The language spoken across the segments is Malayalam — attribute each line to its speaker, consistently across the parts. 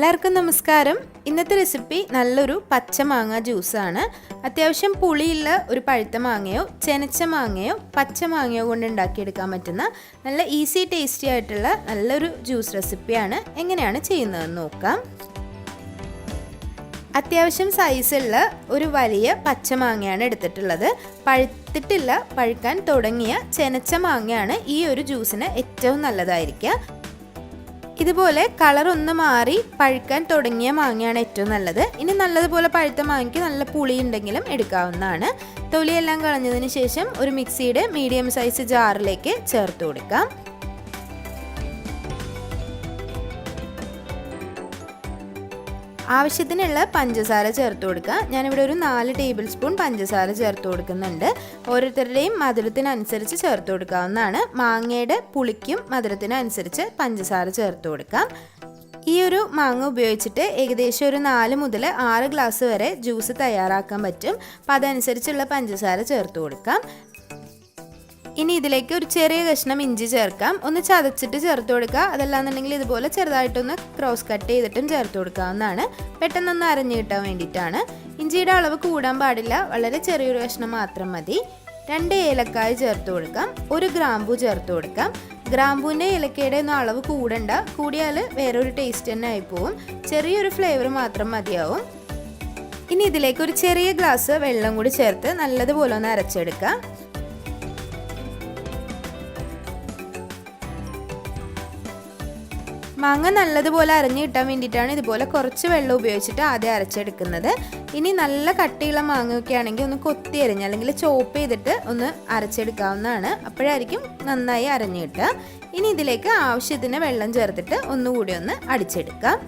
Speaker 1: എല്ലാവർക്കും നമസ്കാരം. ഇന്നത്തെ റെസിപ്പി നല്ലൊരു പച്ച മാങ്ങ ജ്യൂസാണ്. അത്യാവശ്യം പുളിയുള്ള ഒരു പഴുത്ത മാങ്ങയോ ചെനച്ച മാങ്ങയോ പച്ച മാങ്ങയോ കൊണ്ട് ഉണ്ടാക്കിയെടുക്കാൻ പറ്റുന്ന നല്ല ഈസി ടേസ്റ്റി ആയിട്ടുള്ള നല്ലൊരു ജ്യൂസ് റെസിപ്പിയാണ്. എങ്ങനെയാണ് ചെയ്യുന്നതെന്ന് നോക്കാം. അത്യാവശ്യം സൈസുള്ള ഒരു വലിയ പച്ച മാങ്ങയാണ് എടുത്തിട്ടുള്ളത്. പഴുത്തിട്ടില്ല, പഴുക്കാൻ തുടങ്ങിയ ചെനച്ച മാങ്ങയാണ് ഈ ഒരു ജ്യൂസിന് ഏറ്റവും നല്ലതായിരിക്കുക. ഇതുപോലെ കളർ ഒന്ന് മാറി പഴുക്കാൻ തുടങ്ങിയ മാങ്ങയാണ് ഏറ്റവും നല്ലത്. ഇനി നല്ലതുപോലെ പഴുത്ത മാങ്ങയ്ക്ക് നല്ല പുളി ഉണ്ടെങ്കിലും എടുക്കാവുന്നതാണ്. തൊലിയെല്ലാം കളഞ്ഞതിന് ശേഷം ഒരു മിക്സിയുടെ മീഡിയം സൈസ് ജാറിലേക്ക് ചേർത്ത് കൊടുക്കാം. ആവശ്യത്തിനുള്ള പഞ്ചസാര ചേർത്ത് കൊടുക്കുക. ഞാനിവിടെ ഒരു 4 ടേബിൾ സ്പൂൺ പഞ്ചസാര ചേർത്ത് കൊടുക്കുന്നുണ്ട്. ഓരോരുത്തരുടെയും മധുരത്തിനനുസരിച്ച് ചേർത്ത് കൊടുക്കാവുന്നതാണ്. മാങ്ങയുടെ പുളിക്കും മധുരത്തിനനുസരിച്ച് പഞ്ചസാര ചേർത്ത് കൊടുക്കാം. ഈ ഒരു മാങ്ങ ഉപയോഗിച്ചിട്ട് ഏകദേശം ഒരു 4 മുതൽ 6 ഗ്ലാസ് വരെ ജ്യൂസ് തയ്യാറാക്കാൻ പറ്റും. അപ്പം അതനുസരിച്ചുള്ള പഞ്ചസാര ചേർത്ത് കൊടുക്കാം. ഇനി ഇതിലേക്ക് ഒരു ചെറിയ കഷ്ണം ഇഞ്ചി ചേർക്കാം. ഒന്ന് ചതച്ചിട്ട് ചേർത്ത് കൊടുക്കുക. അതല്ലാന്നുണ്ടെങ്കിൽ ഇതുപോലെ ചെറുതായിട്ടൊന്ന് ക്രോസ് കട്ട് ചെയ്തിട്ടും ചേർത്ത് കൊടുക്കാവുന്നതാണ്. പെട്ടെന്നൊന്ന് അരഞ്ഞു കിട്ടാൻ വേണ്ടിയിട്ടാണ്. ഇഞ്ചിയുടെ അളവ് കൂടാൻ പാടില്ല, വളരെ ചെറിയൊരു കഷ്ണം മാത്രം മതി. 2 ഏലക്കായ ചേർത്ത് കൊടുക്കാം. 1 ഗ്രാമ്പൂ ചേർത്ത് കൊടുക്കാം. ഗ്രാമ്പൂവിൻ്റെ ഏലക്കയുടെ ഒന്നും അളവ് കൂടണ്ട, കൂടിയാൽ വേറൊരു ടേസ്റ്റ് തന്നെ ആയിപ്പോവും. ചെറിയൊരു ഫ്ലേവർ മാത്രം മതിയാവും. ഇനി ഇതിലേക്ക് ഒരു ചെറിയ ഗ്ലാസ് വെള്ളം കൂടി ചേർത്ത് നല്ലതുപോലെ ഒന്ന് അരച്ചെടുക്കാം. മാങ്ങ നല്ലതുപോലെ അരഞ്ഞു കിട്ടാൻ വേണ്ടിയിട്ടാണ് ഇതുപോലെ കുറച്ച് വെള്ളം ഉപയോഗിച്ചിട്ട് ആദ്യം അരച്ചെടുക്കുന്നത്. ഇനി നല്ല കട്ടിയുള്ള മാങ്ങയൊക്കെ ആണെങ്കിൽ ഒന്ന് കൊത്തി അരിഞ്ഞ് അല്ലെങ്കിൽ ചോപ്പ് ചെയ്തിട്ട് ഒന്ന് അരച്ചെടുക്കാവുന്നതാണ്. അപ്പോഴായിരിക്കും നന്നായി അരഞ്ഞു കിട്ടുക. ഇനി ഇതിലേക്ക് ആവശ്യത്തിന് വെള്ളം ചേർത്തിട്ട് ഒന്നുകൂടി ഒന്ന് അടിച്ചെടുക്കാം.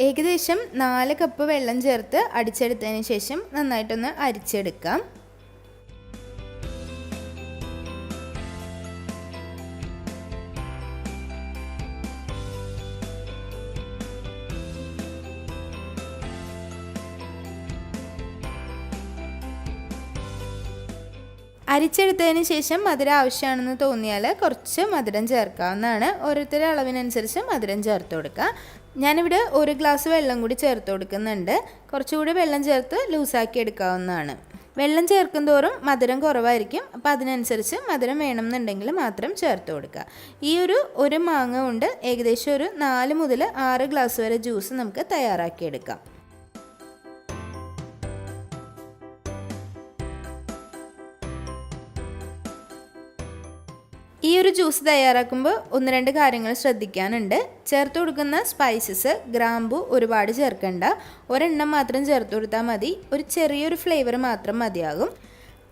Speaker 1: ഏകദേശം 4 കപ്പ് വെള്ളം ചേർത്ത് അടിച്ചെടുത്തതിന് ശേഷം നന്നായിട്ടൊന്ന് അരിച്ചെടുക്കാം. അരിച്ചെടുത്തതിന് ശേഷം മധുരം ആവശ്യമാണെന്ന് തോന്നിയാൽ കുറച്ച് മധുരം ചേർക്കാവുന്നതാണ്. ഓരോരുത്തരുടെ അളവിനനുസരിച്ച് മധുരം ചേർത്ത് കൊടുക്കുക. ഞാനിവിടെ 1 ഗ്ലാസ് വെള്ളം കൂടി ചേർത്ത് കൊടുക്കുന്നുണ്ട്. കുറച്ചുകൂടി വെള്ളം ചേർത്ത് ലൂസാക്കി എടുക്കാവുന്നതാണ്. വെള്ളം ചേർക്കും തോറും മധുരം കുറവായിരിക്കും. അപ്പോൾ അതിനനുസരിച്ച് മധുരം വേണമെന്നുണ്ടെങ്കിൽ മാത്രം ചേർത്ത് കൊടുക്കുക. ഈ ഒരു മാങ്ങ കൊണ്ട് ഏകദേശം ഒരു 4 മുതൽ 6 ഗ്ലാസ് വരെ ജ്യൂസ് നമുക്ക് തയ്യാറാക്കിയെടുക്കാം. ഈ ഒരു ജ്യൂസ് തയ്യാറാക്കുമ്പോൾ 1-2 കാര്യങ്ങൾ ശ്രദ്ധിക്കാനുണ്ട്. ചേർത്ത് കൊടുക്കുന്ന സ്പൈസസ് ഗ്രാമ്പു ഒരുപാട് ചേർക്കണ്ട, ഒരെണ്ണം മാത്രം ചേർത്ത് കൊടുത്താൽ മതി. ഒരു ചെറിയൊരു ഫ്ലേവർ മാത്രം മതിയാകും.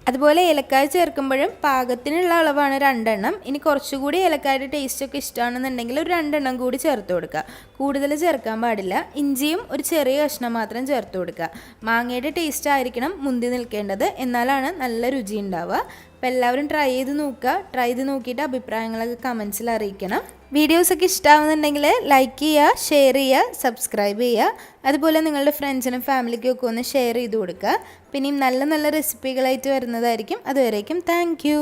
Speaker 1: അതുപോലെ ഏലക്കായ ചേർക്കുമ്പോഴും പാകത്തിനുള്ള അളവാണ് 2 എണ്ണം. ഇനി കുറച്ചുകൂടി ഏലക്കായുടെ ടേസ്റ്റൊക്കെ ഇഷ്ടമാണെന്നുണ്ടെങ്കിൽ ഒരു 2 എണ്ണം കൂടി ചേർത്ത് കൊടുക്കുക. കൂടുതൽ ചേർക്കാൻ പാടില്ല. ഇഞ്ചിയും ഒരു ചെറിയ കഷ്ണം മാത്രം ചേർത്ത് കൊടുക്കുക. മാങ്ങയുടെ ടേസ്റ്റ് ആയിരിക്കണം മുന്തി നിൽക്കേണ്ടത്, എന്നാലാണ് നല്ല രുചി ഉണ്ടാവുക. അപ്പോൾ എല്ലാവരും ട്രൈ ചെയ്ത് നോക്കുക. ട്രൈ ചെയ്ത് നോക്കിയിട്ട് അഭിപ്രായങ്ങളൊക്കെ കമൻസിൽ അറിയിക്കണം. വീഡിയോസൊക്കെ ഇഷ്ടമാവുന്നുണ്ടെങ്കിൽ ലൈക്ക് ചെയ്യുക, ഷെയർ ചെയ്യുക, സബ്സ്ക്രൈബ് ചെയ്യുക. അതുപോലെ നിങ്ങളുടെ ഫ്രണ്ട്സിനും ഫാമിലിക്കും ഒക്കെ ഒന്ന് ഷെയർ ചെയ്ത് കൊടുക്കുക. പിന്നെയും നല്ല നല്ല റെസിപ്പികളായിട്ട് വരുന്നതായിരിക്കും. അതുവരേക്കും താങ്ക് യു.